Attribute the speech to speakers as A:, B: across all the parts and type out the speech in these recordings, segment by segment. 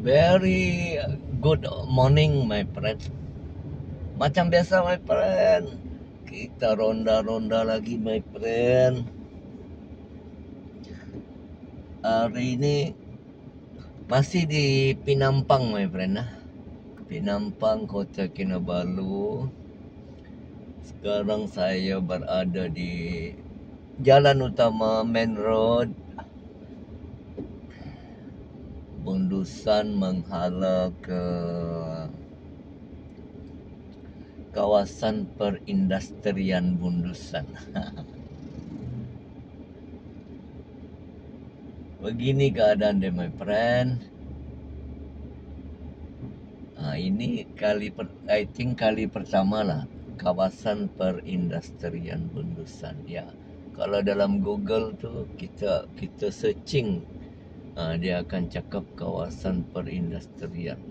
A: Very good morning, my friend. Macam biasa, my friend. Kita ronda-ronda lagi, my friend. Hari ini masih di Penampang, my friend. Penampang, Kota Kinabalu. Sekarang saya berada di jalan utama Main Road. Bundusan menghala ke kawasan perindustrian Bundusan. Begini keadaan dia, my friend. Ini I think kali pertama lah kawasan perindustrian Bundusan. Ya, kalau dalam Google tu kita searching, dia akan cakap kawasan perindustrian.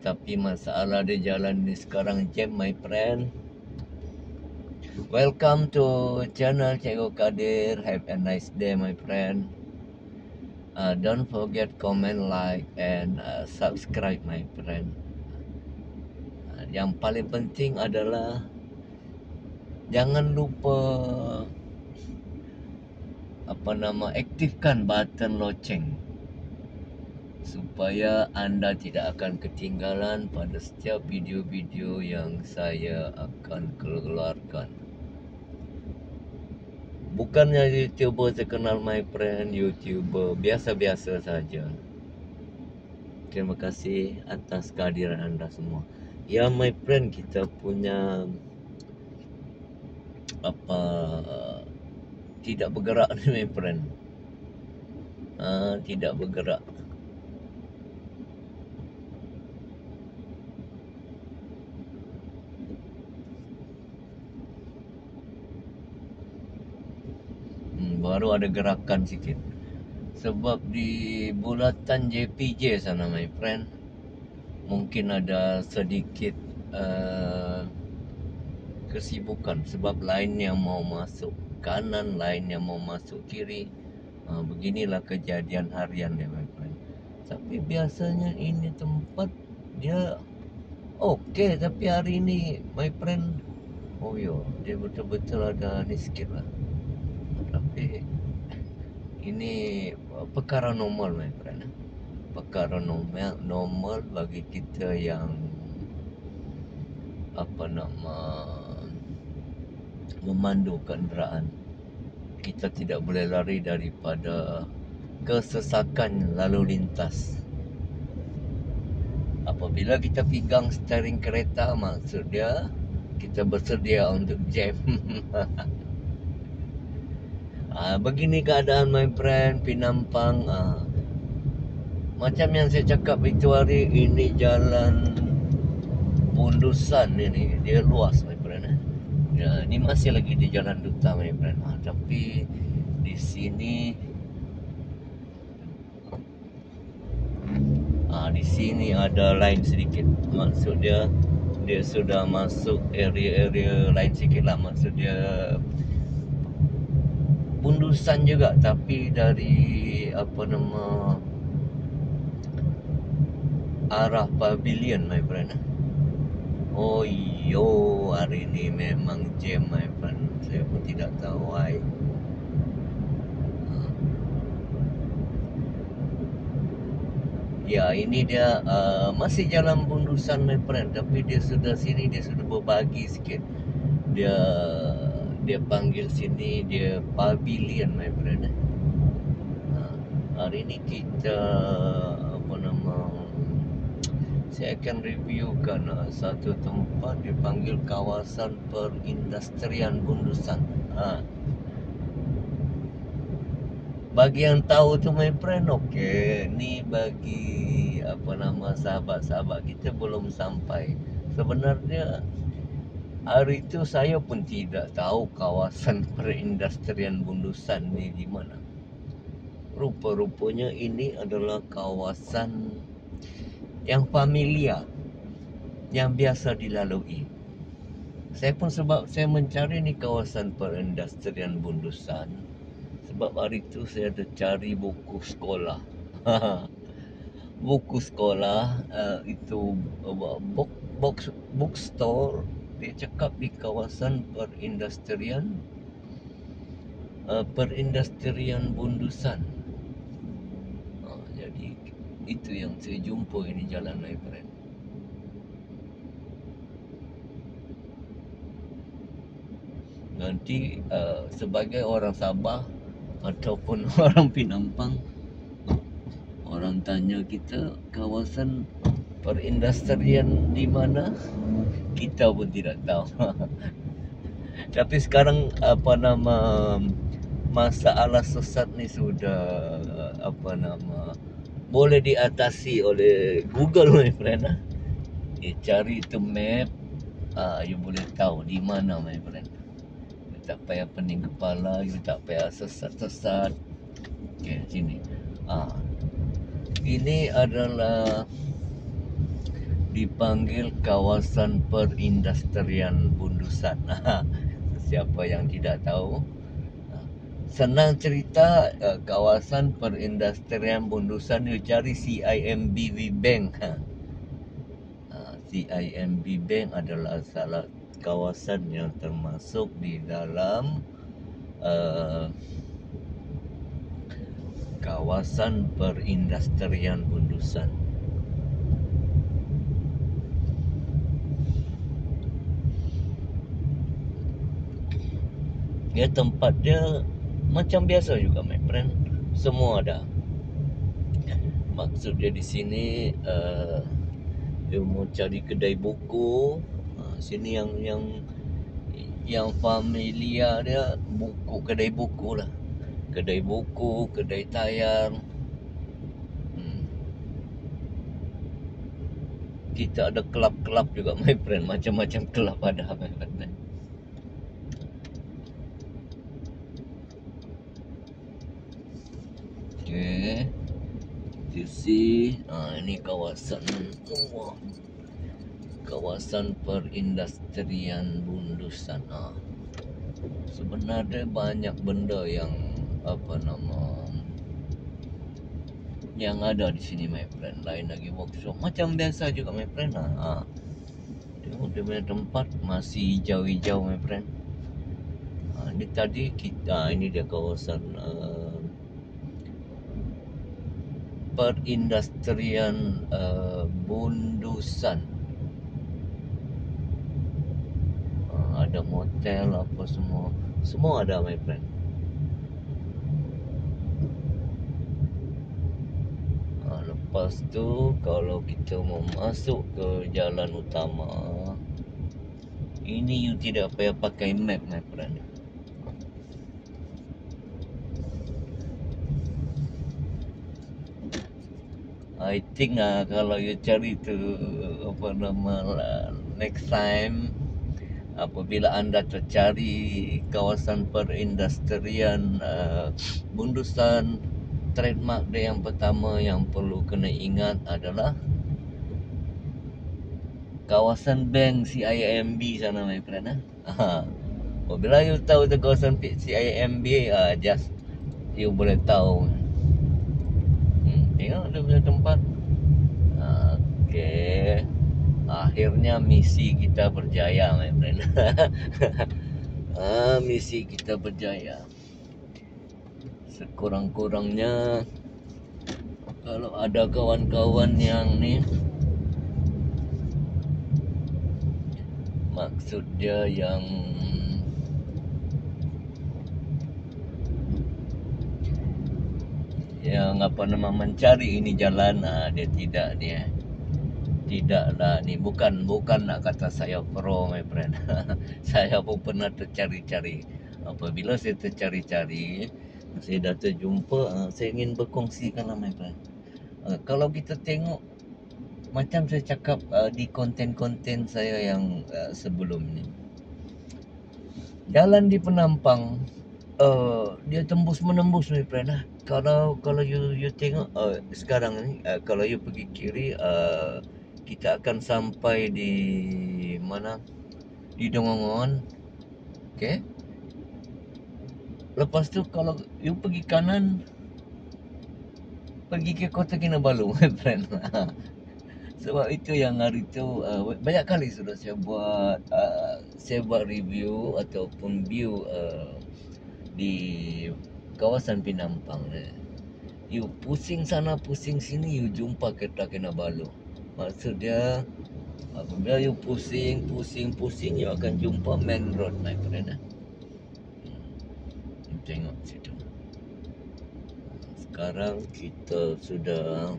A: Tapi masalah dia jalan ni sekarang jam, my friend. Welcome to channel Cikgu Kadir. Have a nice day, my friend. Don't forget comment, like, and subscribe, my friend. Yang paling penting adalah jangan lupa aktifkan button loceng supaya anda tidak akan ketinggalan pada setiap video-video yang saya akan keluarkan. Bukannya YouTuber terkenal, my friend, YouTuber biasa-biasa saja. Terima kasih atas kehadiran anda semua. Ya, my friend, kita punya tidak bergerak ni, my friend. Tidak bergerak. Baru ada gerakan sikit. Sebab di bulatan JPJ sana, my friend, mungkin ada sedikit kesibukan. Sebab lain yang mau masuk kanan, lain yang mau masuk kiri. Beginilah kejadian harian dia, my friend. Tapi biasanya ini tempat dia okey. Tapi hari ini, my friend, dia betul-betul ada ni sikit lah. Tapi ini perkara normal, my friend. Perkara normal bagi kita yang memandu kenderaan. Kita tidak boleh lari daripada kesesakan lalu lintas. Apabila kita pegang steering kereta, maksud dia kita bersedia untuk jam. Begini keadaan, my friend, Penampang. Macam yang saya cakap itu hari ini, jalan Bundusan ini dia luas, my friend. Ya, ini masih lagi di jalan duta, my friend. Tapi di sini di sini ada lain sedikit. Maksud dia sudah masuk area lain sikit lah. Maksud dia Bundusan juga, tapi dari arah Pavilion, my friend. Hari ini memang jam, my friend. Saya pun tidak tahu why. Ya, ini dia masih jalan Bundusan, my friend. Tapi dia sudah berbagi sikit. Dia panggil sini dia Pavilion, my friend. Hari ini kita saya akan reviewkan satu tempat dipanggil kawasan perindustrian Bundusan. Bagi yang tahu tu, my friend, okey. Ni bagi sahabat-sahabat kita belum sampai. Sebenarnya hari itu saya pun tidak tahu kawasan perindustrian Bundusan ni di mana. Rupa-rupanya ini adalah kawasan yang familiar, yang biasa dilalui. Saya pun sebab saya mencari ni kawasan perindustrian Bundusan. Sebab hari itu saya ada cari buku sekolah. buku sekolah, itu bookstore. Dia cakap di kawasan perindustrian Bundusan. Jadi itu yang saya jumpa ini jalan, my friend. Nanti sebagai orang Sabah ataupun orang Pinampang, orang tanya kita kawasan perindustrian di mana, kita pun tidak tahu. Tapi sekarang masalah sesat ni sudah boleh diatasi oleh Google, my friend. Cari tu map, you boleh tahu di mana, my friend. You tak payah pening kepala, you tak payah sesat-sesat. Okay, sini. Ini adalah dipanggil kawasan perindustrian Bundusan. Siapa yang tidak tahu, senang cerita, kawasan perindustrian Bundusan, you cari CIMB Bank. CIMB Bank adalah salah kawasan yang termasuk di dalam kawasan perindustrian Bundusan. Ya, tempat dia macam biasa juga, my friend. Semua ada. Maksud dia di sini, dia mau cari kedai buku. Sini yang familiar dia buku, kedai buku lah. Kedai buku, kedai tayar. Kita ada kelab-kelab juga, my friend. Macam-macam kelab ada, my friend. Okay, you see, ini kawasan kawasan perindustrian Bundusan. Sebenarnya banyak benda yang yang ada di sini, my friend. Lain lagi workshop macam biasa juga, my friend. Tengok dia punya tempat masih hijau-hijau, my friend. Ini tadi kita, ini dia kawasan perindustrian Bundusan. Ada motel apa semua ada, my friend. Lepas tu kalau kita mau masuk ke jalan utama, ini you tidak payah pakai map, my friend. I think kalau you cari tu next time, apabila anda tercari kawasan perindustrian Bundusan, trademark dia yang pertama yang perlu kena ingat adalah kawasan bank CIMB sana, my friend. Apabila you tahu tu kawasan CIMB, just you boleh tahu. Tengok dia punya tempat. Okay, akhirnya misi kita berjaya, my friend. Misi kita berjaya. Sekurang-kurangnya kalau ada kawan-kawan yang ni, maksud dia yang mencari ini jalan, dia tidaklah ni, bukan nak kata saya pro, my friend. Saya pun pernah tercari-cari. Apabila saya tercari-cari, saya dah terjumpa, saya ingin berkongsikan lah, my friend. Kalau kita tengok, macam saya cakap di konten-konten saya yang sebelum ni, jalan di Penampang, dia tembus-menembus, my friend. Kalau you tengok sekarang ni, kalau you pergi kiri, kita akan sampai di mana? Di Dongongon. Okay. Lepas tu kalau you pergi kanan, pergi ke Kota Kinabalu, my friend. Sebab itu yang hari tu banyak kali sudah saya buat review ataupun view di kawasan Penampang ni. You pusing sana pusing sini, you jumpa Kota Kinabalu. Maksud dia apabila you pusing, you akan jumpa main road, my friend. Tengok situ. Sekarang kita sudah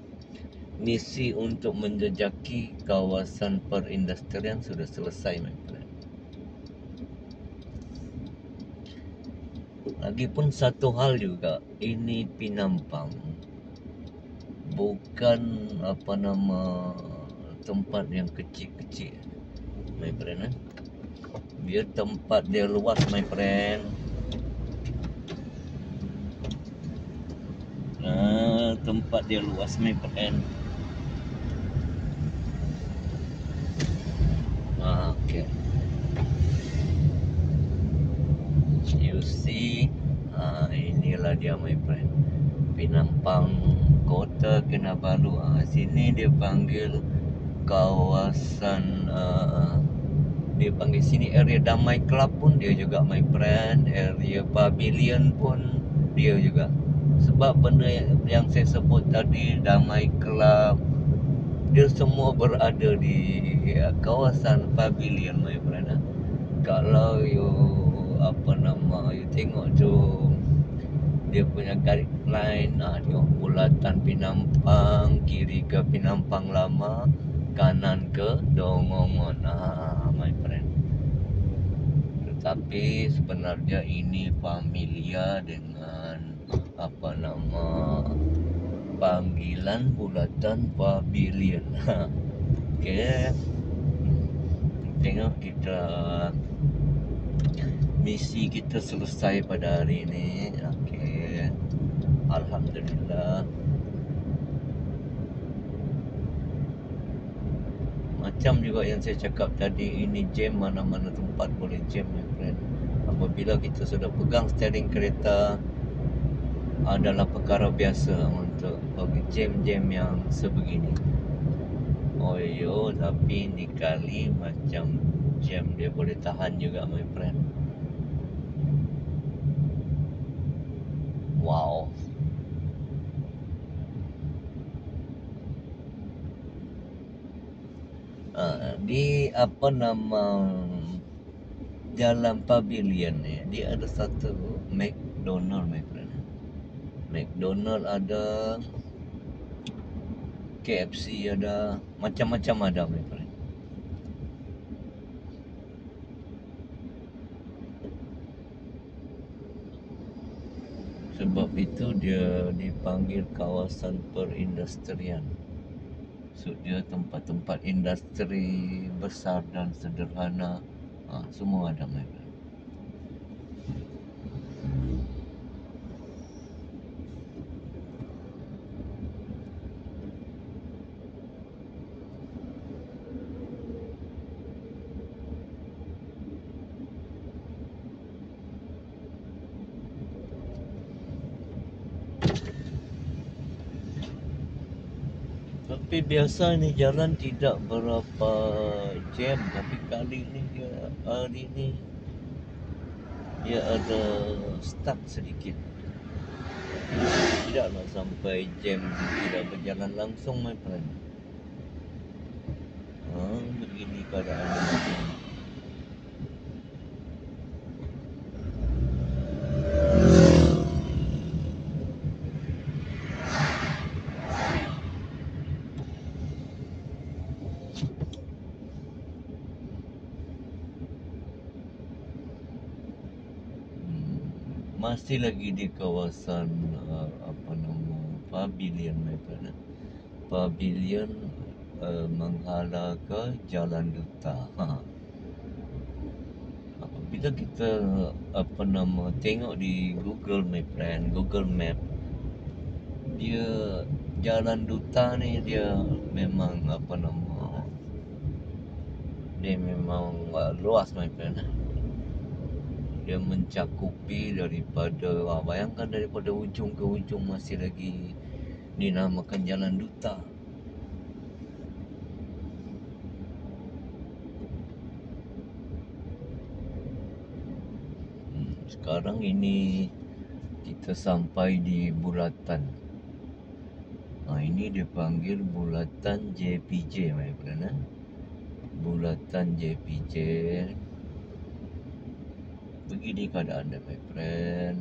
A: misi untuk menjejaki kawasan perindustrian sudah selesai, my friend. Lagipun satu hal juga, ini Penampang bukan tempat yang kecil-kecil, my friend. Dia tempat dia luas, my friend. Tempat dia luas, my friend. Okay. You see, inilah dia, my friend. Penampang, Kota Kinabalu. Sini dia panggil kawasan dia panggil sini area Damai Club pun dia juga, my friend. Area Pavilion pun dia juga. Sebab benda yang saya sebut tadi, Damai Club, dia semua berada di kawasan Pavilion, my friend. Kalau you you tengok tu dia punya guideline, tengok bulatan Penampang, kiri ke Penampang Lama, kanan ke Dongongon, my friend. Tetapi sebenarnya ini familiar dengan panggilan bulatan Pavilion. Okay. Tengok kita misi kita selesai pada hari ini. Okay. Alhamdulillah. Macam juga yang saya cakap tadi, ini jam, mana-mana tempat boleh jam, my friend. Apabila kita sudah pegang steering kereta, adalah perkara biasa untuk bagi jam-jam yang sebegini. Tapi ni kali macam jam dia boleh tahan juga, my friend. Wow. Di Jalan Pavilion ni, dia ada satu McDonald, my friend. McDonald ada, KFC ada, macam-macam ada, my friend. Sebab itu dia dipanggil kawasan perindustrian. So dia tempat-tempat industri besar dan sederhana, semua ada, my friend. Tapi biasa ni jalan tidak berapa jam, tapi kali ni hari ni dia ada stuck sedikit. Tidaklah sampai jam tidak berjalan langsung, my friend. Begini keadaannya. Masih lagi di kawasan Pavilion, my friend. Pavilion menghala ke Jalan Duta. Apabila kita tengok di Google, my friend, Google Map, dia Jalan Duta ni dia memang dia memang luas, my friend. Dia mencakupi daripada bayangkan daripada ujung ke ujung masih lagi dinamakan Jalan Duta. Sekarang ini kita sampai di bulatan. Ini dipanggil bulatan JPJ, my friend. Bulatan JPJ. Begini keadaannya, my friend.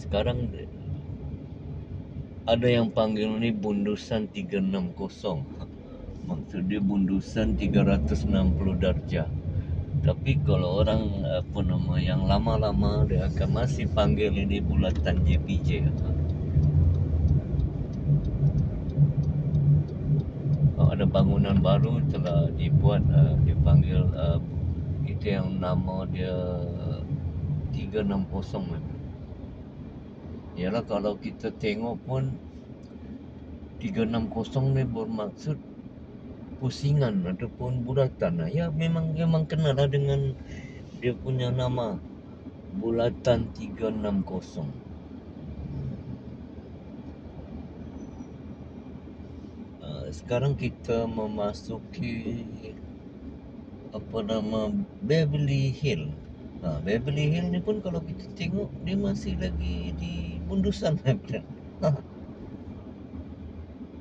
A: Sekarang ada yang panggil ni bundusan 360. Maksud dia bundusan 360 darjah. Tapi kalau orang yang lama-lama, dia akan masih panggil ini bulatan JPJ. Ada bangunan baru telah dibuat, dipanggil itu yang nama dia 360. Yalah, kalau kita tengok pun 360 ni bermaksud pusingan ataupun bulatan. Ya, memang kenal lah dengan dia punya nama, bulatan 360. Sekarang kita memasuki Beverly Hill. Beverly Hill ni pun kalau kita tengok dia masih lagi di bundusan.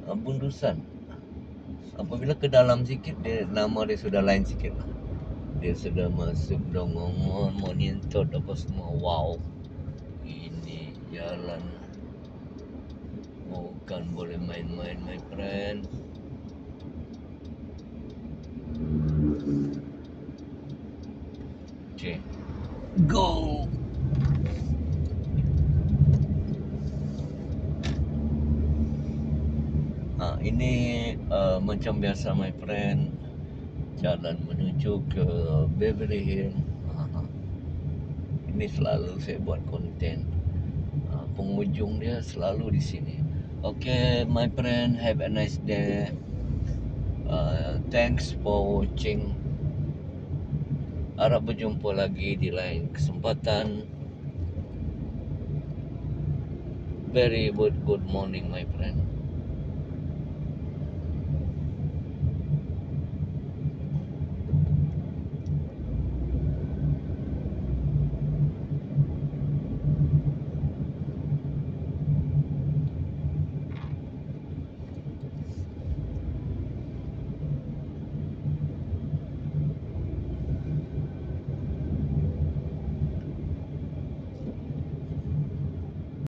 A: Bundusan. Apabila ke dalam sikit, nama dia sudah lain sikit lah. Dia sudah masuk Dongongon, Monintot, apa semua. Wow, ini jalan bukan boleh main-main, my friend. Okay, go. Ini macam biasa, my friend, jalan menuju ke Beverly Hill. Ini selalu saya buat konten. Penghujung dia selalu di sini. Okay, my friend, have a nice day. Thanks for watching. Harap berjumpa lagi di lain kesempatan. Very good morning, my friend.